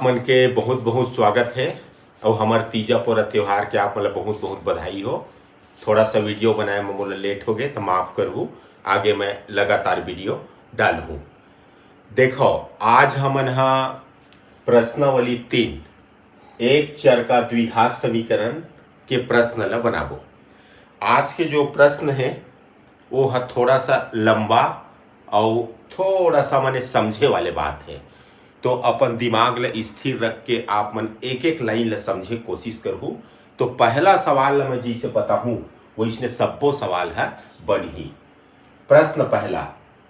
आप मन के बहुत बहुत स्वागत है और हमार तीजा पूरा त्योहार के आप मतलब बहुत बहुत बधाई हो। थोड़ा सा वीडियो बनाए में मोला लेट हो गए तो माफ़ करहूँ। आगे मैं लगातार वीडियो डालूँ। देखो आज हमन हा प्रश्नावली 3 एक चर का द्विघात समीकरण के प्रश्न ला बनाबो। आज के जो प्रश्न है वो है थोड़ा सा लंबा और थोड़ा सा मैंने समझे वाले बात है, तो अपन दिमाग ला स्थिर रख के आप मन एक एक लाइन ला समझे कोशिश करूँ। तो पहला सवाल ला मैं जैसे बताऊँ वैसने सबो सवाल है बनी। प्रश्न पहला,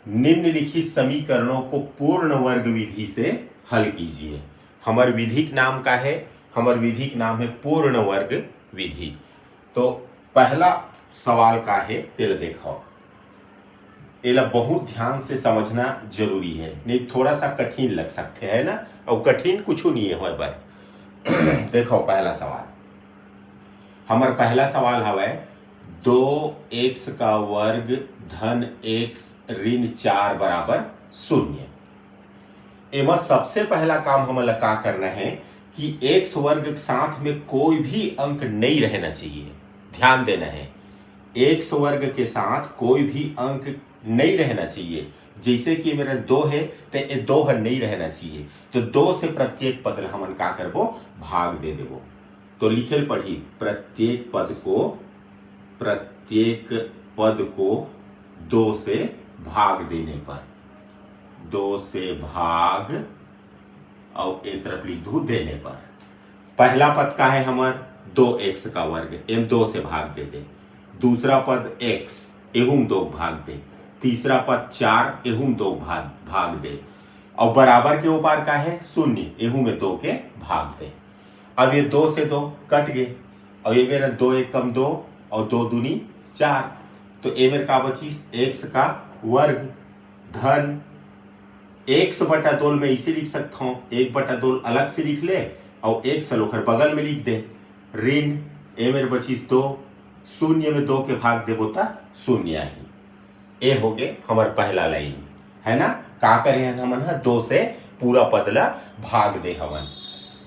निम्नलिखित समीकरणों को पूर्ण वर्ग विधि से हल कीजिए। हमार विधि का नाम का है, हमार विधि का नाम है पूर्ण वर्ग विधि। तो पहला सवाल का है तेल देखो, एला बहुत ध्यान से समझना जरूरी है, नहीं थोड़ा सा कठिन लग सकते है ना, और कठिन कुछ नहीं है होए पर देखो पहला सवाल, हमार पहला सवाल हवे 2x का वर्ग धन x ऋण 4 बराबर 0। एमा सबसे पहला काम हमें का करना है कि x वर्ग के साथ में कोई भी अंक नहीं रहना चाहिए। ध्यान देना है, x वर्ग के साथ कोई भी अंक नहीं रहना चाहिए। जैसे कि मेरा 2 है तो ये 2 नहीं रहना चाहिए, तो 2 से प्रत्येक पद हमन का करबो भाग दे देबो। तो लिखेल पढ़ी, प्रत्येक पद को 2 से भाग देने पर, 2 से भाग और एक तरफ लिख दू देने पर। पहला पद का है हमार 2x का वर्ग, एम 2 से भाग दे दे। दूसरा पद x, एहुम 2 भाग दे। तीसरा पद 4, एहुम 2 भाग दे। और बराबर के ऊपर का है 0, एहुम में 2 के भाग दे। अब ये 2 से 2 कट गए और ये मेरा 2 एक कम 2 और 2 दूनी 4, तो ये मेरे का बचीस x का वर्ग धन x बटा 2 में इसे लिख सकता हूँ, 1 बटा 2 अलग से लिख ले और एक सलोखर बगल में लिख दे ऋण ए मेरे बचीस 2, 0 में 2 के भाग दे बोता 0 ही। ए हो गए हमार पहला लाइन है ना। का करे हमन 2 से पूरा पदला भाग दे हवन।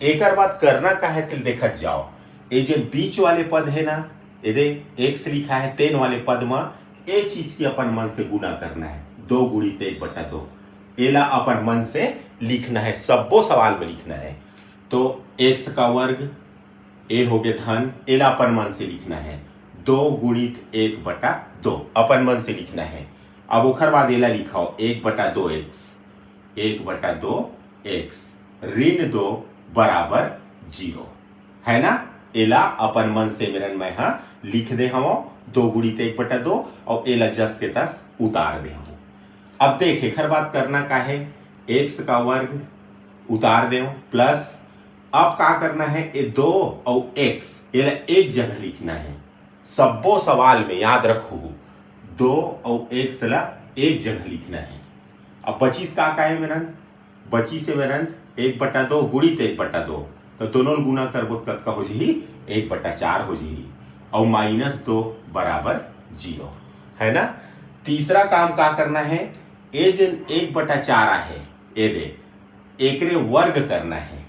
एक बात करना का है तिल देखत जाओ, ये जो बीच वाले पद है ना, ये x लिखा है 3 वाले पद में, ये चीज की अपन मन से गुना करना है। 2 गुणित 1 बटा 2 एला अपन मन से लिखना है, सबो सवाल में लिखना है। तो x का वर्ग ए हो गए धन, एला अपन मन से लिखना है 2 गुणित 1 बटा 2 अपन मन से लिखना है। अब ओखर बाद एला लिखाओ 1 बटा 2x, 1 बटा 2x ऋण 2 बराबर 0 है ना। एला अपन मन से मेरन मैं लिख दे हम 2 गुणित 1 बटा 2 और एला जस के तस उतार दे हम। अब देख एखर बात करना का है, x का वर्ग उतार दे प्लस, अब का करना है ये 2 और x एला एक जगह लिखना है। सबो सवाल में याद रखो 2 और x ला एक जगह लिखना है। अब बचीस का है मेरन, बची से मेरन 1 बटा 2 गुणित 1 बटा 2, तो दोनों गुना करबो कतका हो जी 1 बटा 4 हो जी और -2 बराबर 0 है ना। तीसरा काम का करना है, ये जो 1 बटा 4 है ये दे एकरे वर्ग करना है।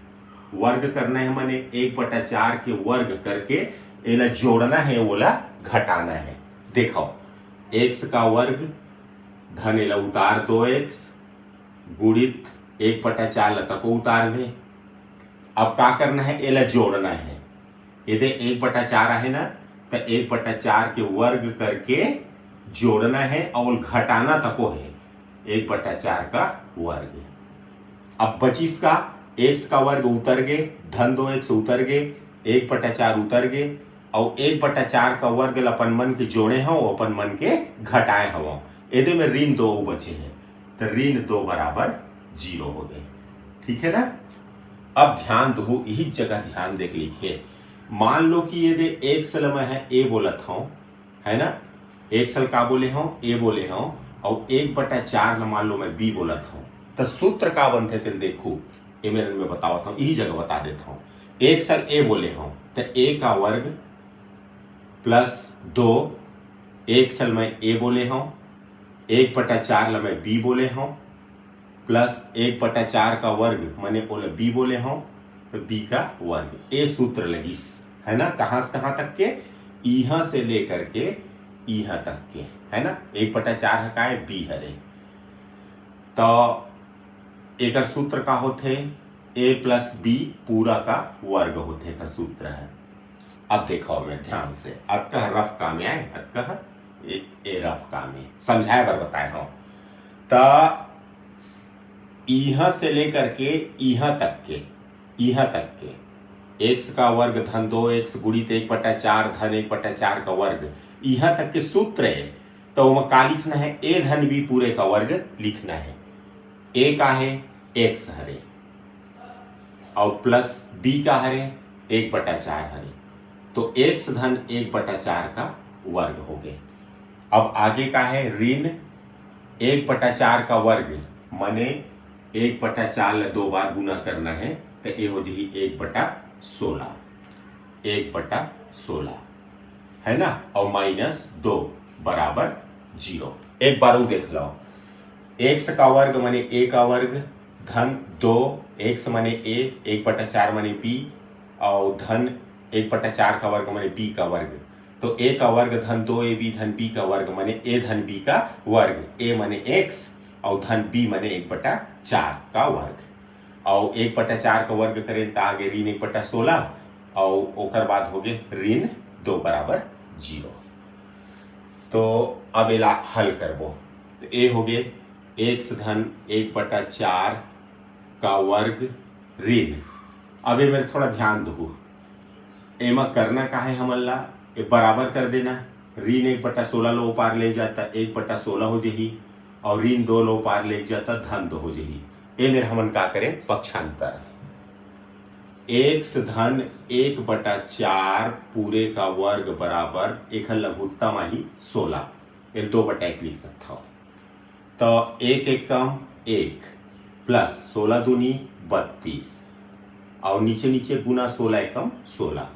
वर्ग करना है मैंने 1 बटा 4 के वर्ग करके एला जोड़ना है, ओला घटाना है। देखो x का वर्ग धन एला उतार 2x गुणित 1 बटा 4 लता को उतार दे। अब का करना है, एला जोड़ना है। यदि 1 बटा 4 है ना, तो 1 बटा 4 के वर्ग करके जोड़ना है और घटाना तको है 1 बटा 4 का वर्ग। अब बचीस का x का वर्ग उतर गए, धन 2x उतर गए, 1 बटा 4 उतर गए और 1 बटा 4 का वर्ग अपन मन के जोड़े हो, अपन मन के घटाए हो। यदि में ऋण 2 बचे हैं तो ऋण 2 बराबर 0 हो गए। ठीक है ना। अब ध्यान दो, यही जगह ध्यान देख लिखिए। मान लो कि यदि एक सल में है ए बोलत हूं है ना, एक सल का बोले हूं ए बोले हूं और 1 बटा 4 मान लो मैं बी बोलत हूं, तो सूत्र का बनते थे देखो ये मेरे में बतावता हूं, यही जगह बता देता हूं। एक सल ए बोले हूं तो ए का वर्ग प्लस 2, एक सल में ए बोले हूं, 1 बटा 4 ला मैं बी बोले हूं प्लस 1/4 का वर्ग मैंने बोले बी बोले हों तो बी का वर्ग, ये सूत्र लगी है ना। कहां से कहां तक के, यहां से लेकर के यहां तक के, है ना। 1/4 का है बी हरे, तो एक सूत्र का होते a प्लस बी पूरा का वर्ग होते एक सूत्र है। अब देखो मैं ध्यान से, अब कह रफ काम आए, अब कह ए रफ काम समझाए बर बताए हो। तो यहां से लेकर के यहां तक के x का वर्ग धन 2x गुणित 1/4 धन 1/4 का वर्ग, यहां तक के सूत्र है। तो वह का लिखना है, a धन b पूरे का वर्ग लिखना है। a का है x हरे और प्लस b का हरे 1/4 हरे, तो x धन 1/4 का वर्ग हो गए। अब आगे का है ऋण 1/4 का वर्ग, माने 1/4 दो बार गुना करना है, तो ये हो जाए 1/16 है ना, और -2 बराबर 0। एक बार वो देख लो, x का वर्ग माने a का वर्ग धन 2 x माने a 1/4 माने b और धन 1/4 का वर्ग माने b का वर्ग, तो a का वर्ग धन 2ab धन b का वर्ग माने a धन b का वर्ग, a माने x और धन b माने 1/4 का वर्ग, और 1/4 का वर्ग करें तो आगे ऋण 1/16 और ओकर बाद हो गए ऋण 2 बराबर 0। तो अब एला हल करबो, तो ए हो गए x धन 1/4 का वर्ग ऋण। अब ये मेरे थोड़ा ध्यान दो, एमा करना का है हमन ला, ये बराबर कर देना, ऋण 1/16 लो पार ले जाता 1/16 हो जाही, और ऋण 2 लो पार ले जाता धन 2 हो जाही। ये मेरे हमन का करें पक्षांतर, x धन 1/4 पूरे का वर्ग बराबर एक लघुत्तम आई 16, ये 2/1 लिख सकता हो। तो 1 1 कम 1 प्लस 16 दूनी 32 और नीचे नीचे गुना 16 एकम 16,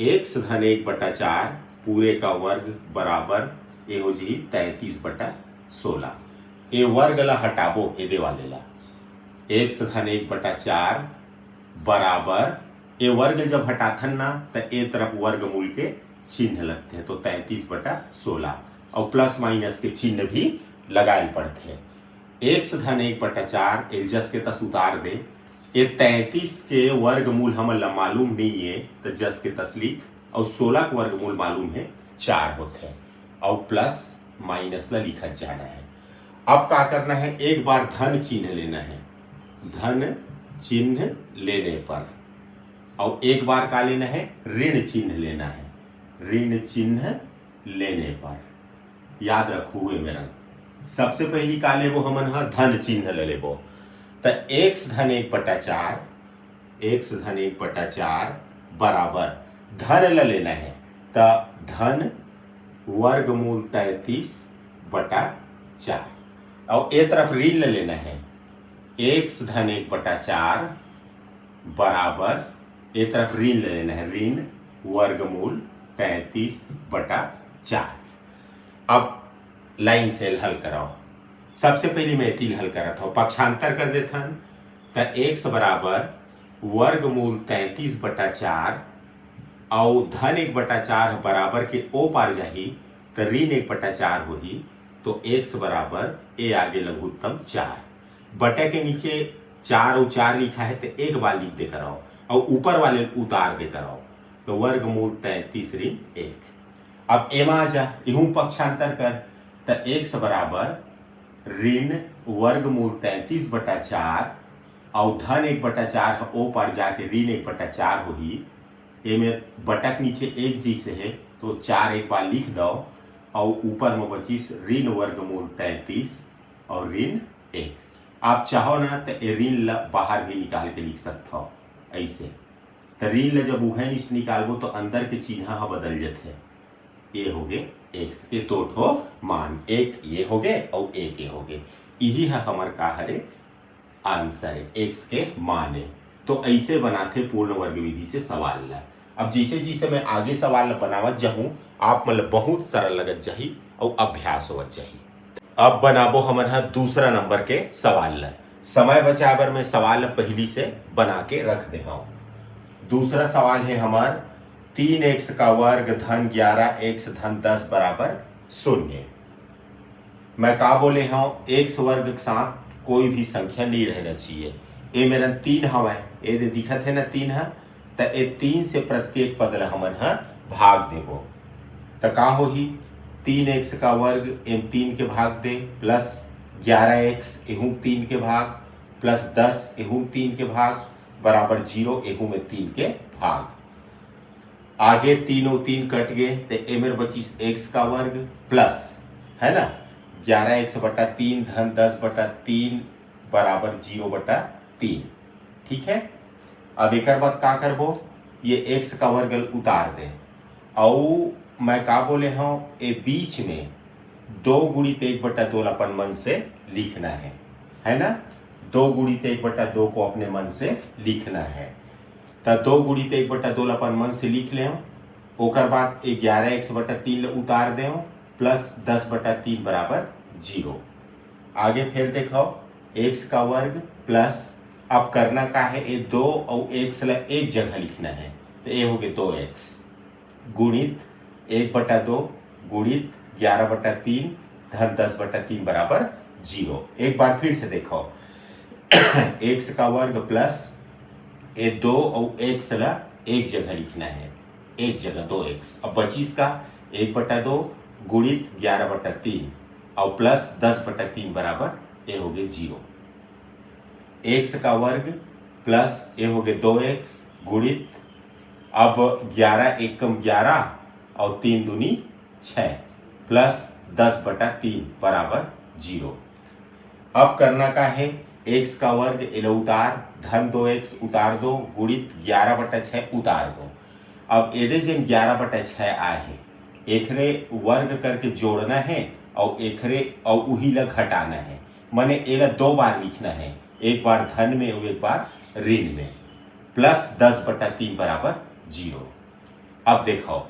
x धन 1/4 पूरे का वर्ग बराबर ये हो जी 33/16। ये वर्ग ला हटाबो ए दे वाले ला, x धन 1/4 बराबर, ये वर्ग जब हटाथन ना तो ए तरफ वर्गमूल के चिन्ह लगते हैं, तो 33/16 और प्लस माइनस के चिन्ह भी लगाए पड़ते हैं। x धन 1/4 एलजस के तस उतार दे, ये 33 के वर्गमूल हम मालूम नहीं है तो जस के तस लिख, और 16 के वर्गमूल मालूम है 4 होते हैं, और प्लस माइनस ला लिखा जाना है। अब क्या करना है, एक बार धन चिन्ह लेना है, धन चिन्ह लेने पर, और एक बार का लेना है ऋण चिन्ह लेना है, ऋण चिन्ह लेने पर। याद रखो हुए मेरा, सबसे पहली का लेबो हमन हा धन चिन्ह ले लेबो, तो x धन 1/4, x धन 1/4 बराबर धन ल लेना है, तो धन वर्गमूल 33/4, और ए तरफ ऋण ले लेना है, x धन 1/4 बराबर ए तरफ ऋण ले लेना है, ऋण वर्गमूल 33/4। अब लाइन से हल कराओ, सबसे पहले मैं तीन हल करता हूं, पक्षांतर कर देता हूं, तो x बराबर वर्गमूल 33/4 और धन 1/4 बराबर के ओ पार जाही तो ऋण 1/4 होगी, तो x बराबर ए आगे लघुत्तम 4 बटे के नीचे 4 और 4 लिखा है तो एक बार लिख दे कराओ और ऊपर वाले उतार दे कराओ, तो वर्गमूल 33 ऋण 1। अब एमा आ जा, यूं पक्षांतर कर, तो x बराबर ऋण वर्गमूल 33/4 और धन 1/4 ओ पर जाके ऋण 1/4 होगी, एमे बटक नीचे एक जैसे है तो 4 एक बार लिख दो और ऊपर में बचीस ऋण वर्गमूल 33 और ऋण 1। आप चाहो ना तो ऋण ला बाहर भी निकाल के लिख सकते हो ऐसे, तो ऋण ला जब उहे नीचे निकालबो तो अंदर के चिन्ह बदल जाते हैं, ये हो गए x के दो ठो मान, एक ये हो गए और एक ये हो गए, यही है हमारे का हरे आंसर है, x के मान है। तो ऐसे बनाते पूर्ण वर्ग विधि से सवाल ला। अब जैसे जैसे मैं आगे सवाल बनावत जाऊं, आप मतलब बहुत सरल लगत जाही और अभ्यास होवत जाही। अब बनाबो हमन हा दूसरा नंबर के सवाल ला। समय बचाए बर मैं सवाल ला पहली से बना के रख दे हूं। दूसरा सवाल है हमार 3x का वर्ग धन 11x धन 10 बराबर 0। मैं का बोले हूं, x वर्ग के साथ कोई भी संख्या नहीं रहना चाहिए। ये मेरा 3 हवा, ये दिखत है ना 3 है, तो ये 3 से प्रत्येक पद ला हमन हा भाग देबो। तो का होही, 3x का वर्ग एम 3 के भाग दे, प्लस 11x एहू 3 के भाग, प्लस 10 एहू 3 के भाग बराबर 0 एहू में 3 के भाग। आगे 3 और 3 कट गए तो ए मेरे बची x का वर्ग प्लस है ना 11x बटा 3 धन 10 बटा 3 बराबर 0 बटा 3। ठीक है, अब एक बाद का करबो, ये x का वर्ग उतार दे और मैं का बोले हूं, ये बीच में 2 गुणित 1 बटा 2 अपन मन से लिखना है ना। 2 गुणित 1 बटा 2 को अपने मन से लिखना है, तो 2 गुणित 1 बटा 2 अपन मन से लिख ले। ओकर बाद 11x बटा 3 उतार दे, प्लस 10 बटा 3 बराबर 0। आगे फिर देखो x का वर्ग प्लस, अब करना का है, ये 2 और x ला एक जगह लिखना है, तो ये हो गए 2x गुणित 1 बटा 2 गुणित 11 बटा 3 धन 10 बटा 3 बराबर 0। एक बार फिर से देखो x का वर्ग प्लस ये 2 और x ला एक जगह लिखना है, एक जगह 2x। अब बचीस का 1 बटा 2 गुणित 11 बटा 3 और प्लस 10 बटा 3 बराबर ये हो गए 0। x का वर्ग प्लस ये हो गए 2x गुणित, अब 11 एकम 11 और 3 दूनी 6 प्लस 10 बटा 3 बराबर 0। अब करना का है, x का वर्ग इले उतार, धन 2x उतार दो गुणित 11 बटा 6 उतार दो। अब एदे जिन 11 बटा 6 आए हैं, एकरे वर्ग करके जोड़ना है और एकरे और उही ला घटाना है, माने एला 2 बार लिखना है, एक बार धन में और एक बार ऋण में। प्लस 10 बटा 3 बराबर 0। अब देखो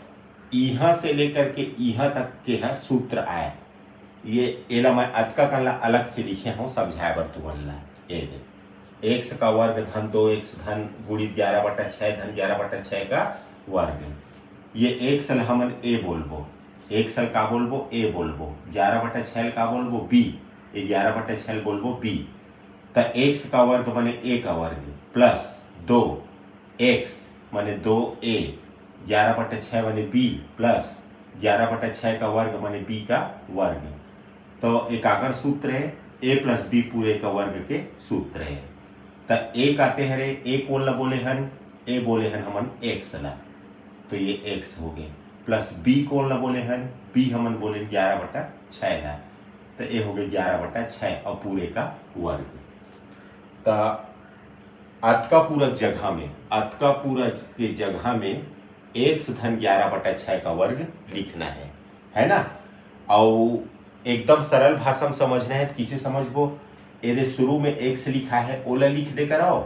यहाँ से लेकर के यहाँ तक के है सूत्र आए, ये एला मैं अतका कला अलग से लिखे हूँ समझाए बर तुमन ला। ये x का वर्ग धन 2x धन गुणित 11 बटा 6 धन 11 बटा 6 का वर्ग, ये x ला हमन a बोलबो, x ला का बोलबो a बोलबो, 11 बटा 6 का बोलबो b, 11 बटा 6 बोलबो b। तो x का वर्ग माने a का वर्ग प्लस 2x माने 2a, 11 बटा 6 माने b प्लस 11 बटा 6 का वर्ग माने b का वर्ग। तो एक आकर सूत्र है a प्लस b पूरे का वर्ग के सूत्र है। तो a कहते हैं रे, a कौन ला बोले हन, a बोले हन हमन x ला, तो ये x हो गए, प्लस b कौन ला बोले हन, b हमन बोले 11 बटा 6 ला, तो ये हो गए 11 बटा 6 और पूरे का वर्ग। तो अतका पूरक जगह में, अतका पूरक के जगह में x धन 11 बटा 6 का वर्ग लिखना है ना। और एकदम सरल भाषा में समझना है तो किसे समझबो, ये शुरू में x लिखा है ओला लिख दे कराओ,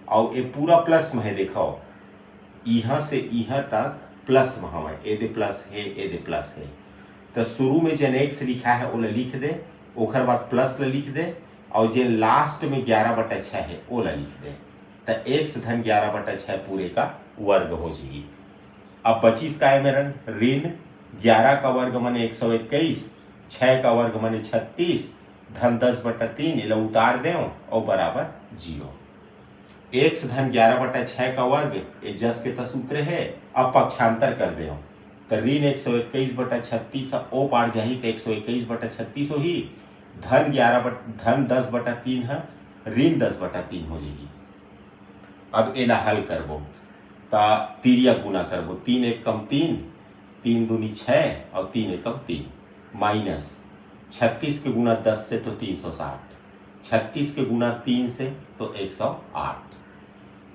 और ये पूरा प्लस में है, देखो यहाँ से यहाँ तक प्लस में हवा, ये प्लस है ये प्लस है, तो शुरू में जन x लिखा है ओला लिख दे, ओकर बाद प्लस ला लिख दे, और जे लास्ट में 11 बटा 6 है ओला लिख दे, तो x धन 11 बटा 6 पूरे का वर्ग हो जाएगी। अब बचीस का है मेरा ऋण, 11 का वर्ग माने 121, 6 का वर्ग माने 36 धन 10 बटा 3 इला उतार दे और बराबर 0। x धन 11 बटा 6 का वर्ग ये जस के सूत्र है, अब पक्षांतर कर दे, तो ऋण 121 बटा 36 ओ पार जाही तो 121 बटा 36 हो ही, धन 10 बटा 3 है, ऋण 10 बटा 3 हो जाएगी। अब एला हल करबो, ता तिरिया गुना करबो, 3 एकम 3, 3 दूनी 6 और 3 एकम 3 माइनस 36 के गुना 10 से तो 360, 36 के गुना 3 से तो 108,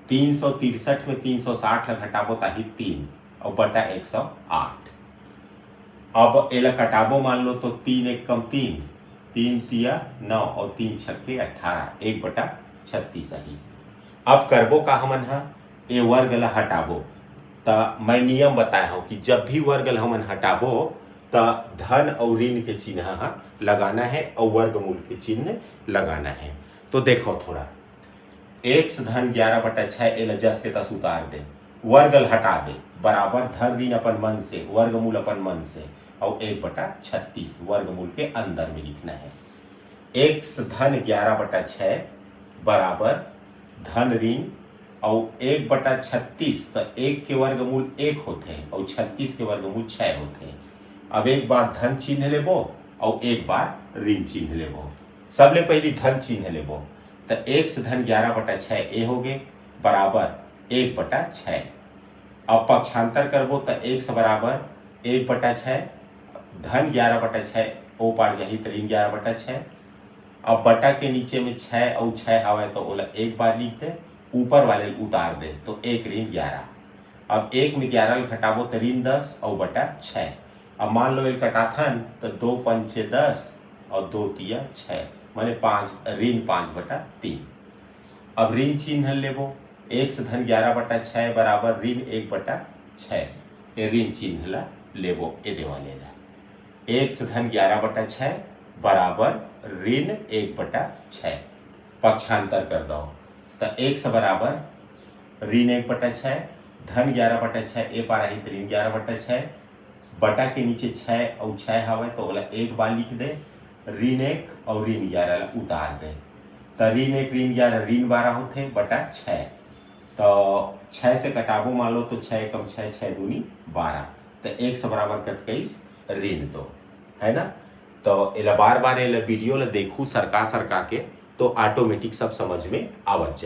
363 में 360 ला घटाबो ताही 3 और बटा 108। अब एला कटाबो मान लो तो 3 एकम 3, 3 तिया 9 और 3 छक्के 18, 1 बटा 36 ही। अब करबो का हमन हा, ये वर्ग ला हटाबो, तो मैं नियम बताया हूँ कि जब भी वर्ग ला हमन हटाबो तो धन और ऋण के चिन्ह लगाना है और वर्गमूल के चिन्ह लगाना है। तो देखो थोड़ा, x धन 11/6 एल जस के तस उतार दे, वर्गल हटा दे, बराबर धन ऋण अपन मन से, वर्गमूल अपन मन से, और 1/36 वर्गमूल के अंदर में लिखना है। x धन 11/6 बराबर धन ऋण और 1/36, तो 1 के वर्गमूल 1 होते हैं और 36 के वर्गमूल 6 होते हैं। अब एक बार धन चिन्ह लेबो और एक बार ऋण चिन्ह लेबो। सबले पहली धन चिन्ह लेबो, तो x धन 11/6 ए हो गए बराबर 1/6। अब पक्षांतर करबो तो x बराबर 1/6, धन 11/6 ओ पार जाही तो ऋण 11/6। अब बटा के नीचे में 6 और 6 हवे तो ओला एक बार लिख दे, ऊपर वाले उतार दे, तो 1 ऋण 11। अब 1 में 11 घटाबो तो ऋण 10 और बटा 6। अब मान लो कटाथन तो 2 पंचे 10 और 2 तिया 6, माने 5 ऋण 5/3। अब ऋण चिन्ह लेबो, x धन 11/6 बराबर ऋण 1/6, ये ऋण चिन्ह ला लेबो ए देवाले ला। x धन 11/6 बराबर ऋण 1/6, पक्षांतर कर दो तो x बराबर ऋण 1/6, धन 11/6 ए पार ही ऋण 11/6, बटा के नीचे 6 और 6 हवे तो ओला एक बार लिख दे, ऋण 1 और ऋण 11 उतार दे, तो ऋण 1 ऋण 11 ऋण 12 होते बटा 6, तो 6 से कटाबो मान लो तो 6 कम 6 6 दूनी 12, तो x बराबर कत ऋण 2 है ना। तो एला बार बार एला वीडियो ला देखू सरका के तो ऑटोमेटिक सब समझ में आवत जाए।